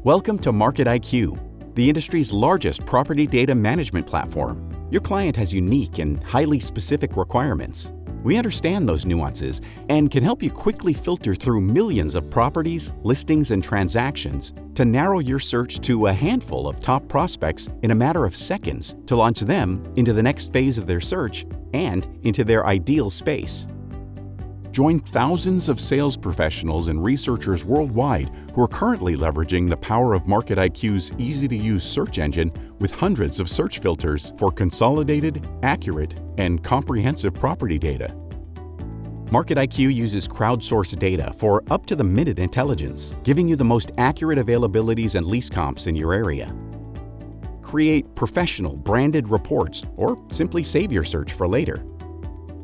Welcome to Market IQ, the industry's largest property data management platform. Your client has unique and highly specific requirements. We understand those nuances and can help you quickly filter through millions of properties, listings, and transactions to narrow your search to a handful of top prospects in a matter of seconds to launch them into the next phase of their search and into their ideal space. Join thousands of sales professionals and researchers worldwide who are currently leveraging the power of Market IQ's easy-to-use search engine with hundreds of search filters for consolidated, accurate, and comprehensive property data. Market IQ uses crowdsourced data for up-to-the-minute intelligence, giving you the most accurate availabilities and lease comps in your area. Create professional, branded reports, or simply save your search for later.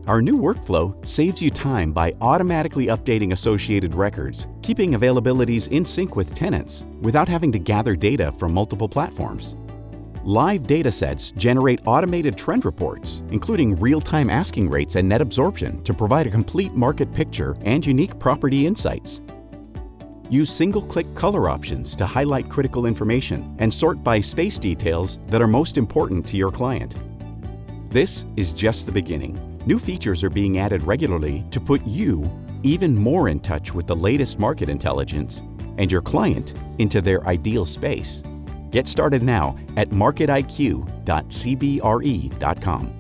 Our new workflow saves you time by automatically updating associated records, keeping availabilities in sync with tenants without having to gather data from multiple platforms. Live datasets generate automated trend reports, including real-time asking rates and net absorption to provide a complete market picture and unique property insights. Use single-click color options to highlight critical information and sort by space details that are most important to your client. This is just the beginning. New features are being added regularly to put you even more in touch with the latest market intelligence and your client into their ideal space. Get started now at marketiq.cbre.com.